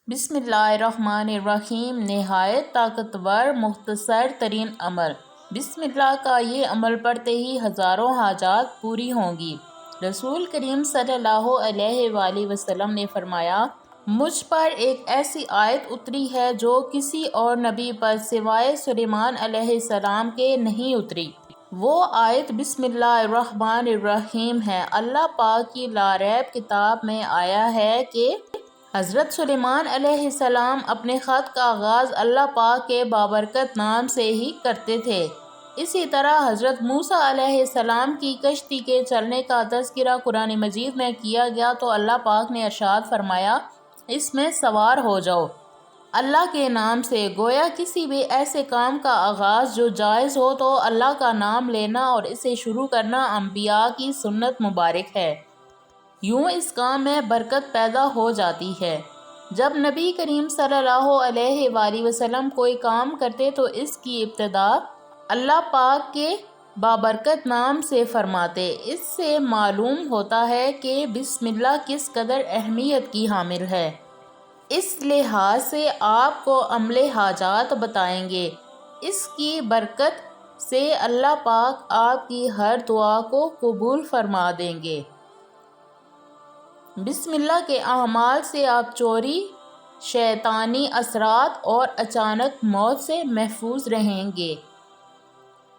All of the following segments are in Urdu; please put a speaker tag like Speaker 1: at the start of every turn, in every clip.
Speaker 1: بسم اللہ الرحمن الرحیم۔ نہایت طاقتور مختصر ترین عمل۔ بسم اللہ کا یہ عمل پڑھتے ہی ہزاروں حاجات پوری ہوں گی۔ رسول کریم صلی اللہ علیہ وآلہ وسلم نے فرمایا، مجھ پر ایک ایسی آیت اتری ہے جو کسی اور نبی پر سوائے سلیمان علیہ السلام کے نہیں اتری۔ وہ آیت بسم اللہ الرحمن الرحیم ہے۔ اللہ پاک کی لاریب کتاب میں آیا ہے کہ حضرت سلیمان علیہ السلام اپنے خط کا آغاز اللہ پاک کے بابرکت نام سے ہی کرتے تھے۔ اسی طرح حضرت موسیٰ علیہ السلام کی کشتی کے چلنے کا تذکرہ قرآن مجید میں کیا گیا تو اللہ پاک نے ارشاد فرمایا، اس میں سوار ہو جاؤ اللہ کے نام سے۔ گویا کسی بھی ایسے کام کا آغاز جو جائز ہو تو اللہ کا نام لینا اور اسے شروع کرنا انبیاء کی سنت مبارک ہے۔ یوں اس کام میں برکت پیدا ہو جاتی ہے۔ جب نبی کریم صلی اللہ علیہ وآلہ وسلم کوئی کام کرتے تو اس کی ابتدا اللہ پاک کے بابرکت نام سے فرماتے۔ اس سے معلوم ہوتا ہے کہ بسم اللہ کس قدر اہمیت کی حامل ہے۔ اس لحاظ سے آپ کو عمل حاجات بتائیں گے۔ اس کی برکت سے اللہ پاک آپ کی ہر دعا کو قبول فرما دیں گے۔ بسم اللہ کے اعمال سے آپ چوری، شیطانی اثرات اور اچانک موت سے محفوظ رہیں گے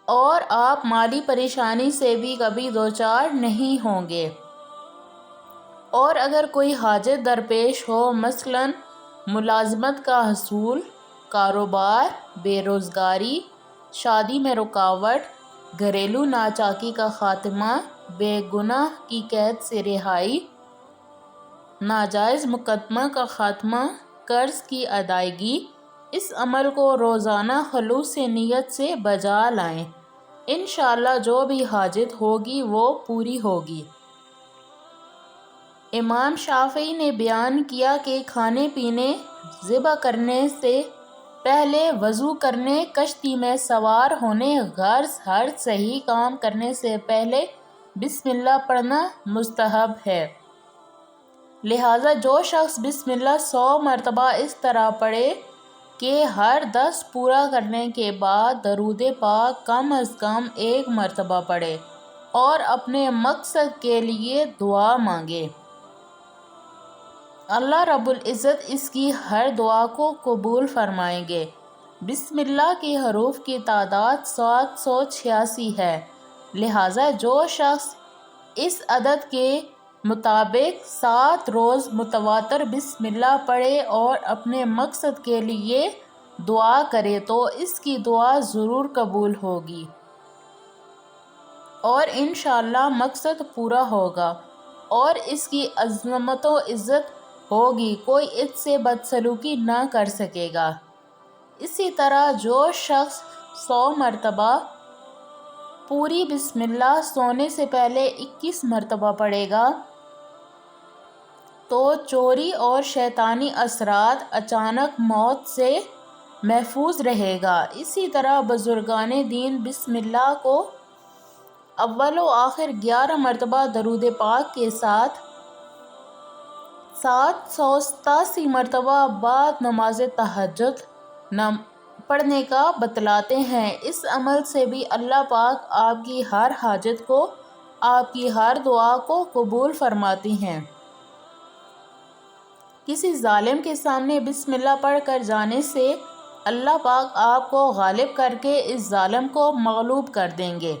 Speaker 1: اور آپ مالی پریشانی سے بھی کبھی دوچار نہیں ہوں گے۔ اور اگر کوئی حاجت درپیش ہو، مثلاً ملازمت کا حصول، کاروبار، بے روزگاری، شادی میں رکاوٹ، گھریلو ناچاکی کا خاتمہ، بے گناہ کی قید سے رہائی، ناجائز مقدمہ کا خاتمہ، قرض کی ادائیگی، اس عمل کو روزانہ خلوص نیت سے بجا لائیں۔ انشاءاللہ جو بھی حاجت ہوگی وہ پوری ہوگی۔ امام شافعی نے بیان کیا کہ کھانے پینے، ذبح کرنے سے پہلے وضو کرنے، کشتی میں سوار ہونے، غرض ہر صحیح کام کرنے سے پہلے بسم اللہ پڑھنا مستحب ہے۔ لہٰذا جو شخص بسم اللہ 100 مرتبہ اس طرح پڑھے کہ ہر 10 پورا کرنے کے بعد درود پاک کم از کم 1 مرتبہ پڑھے اور اپنے مقصد کے لیے دعا مانگے، اللہ رب العزت اس کی ہر دعا کو قبول فرمائیں گے۔ بسم اللہ کے حروف کی تعداد 786 ہے۔ لہٰذا جو شخص اس عدد کے مطابق 7 روز متواتر بسم اللہ پڑھے اور اپنے مقصد کے لیے دعا کرے تو اس کی دعا ضرور قبول ہوگی اور انشاءاللہ مقصد پورا ہوگا اور اس کی عظمت و عزت ہوگی، کوئی اس سے بدسلوکی نہ کر سکے گا۔ اسی طرح جو شخص 100 مرتبہ پوری بسم اللہ سونے سے پہلے 21 مرتبہ پڑھے گا تو چوری اور شیطانی اثرات، اچانک موت سے محفوظ رہے گا۔ اسی طرح بزرگان دین بسم اللہ کو اول و آخر 11 مرتبہ درود پاک کے ساتھ 787 مرتبہ بعد نماز تہجد پڑھنے کا بتلاتے ہیں۔ اس عمل سے بھی اللہ پاک آپ کی ہر حاجت کو، آپ کی ہر دعا کو قبول فرماتی ہیں۔ کسی ظالم کے سامنے بسم اللہ پڑھ کر جانے سے اللہ پاک آپ کو غالب کر کے اس ظالم کو مغلوب کر دیں گے۔